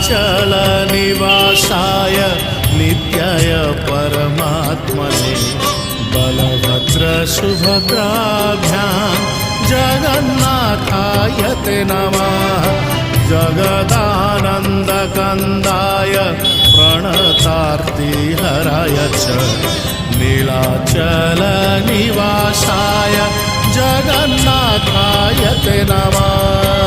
नीलाचलनिवासाय नित्याय परमात्मने बलभद्रसुभद्राभ्यां जगन्नाथाय ते नमः। जगदानन्दकन्दाय प्रणतार्तिहराय च नीलाचलनिवासाय जगन्नाथाय ते नमः।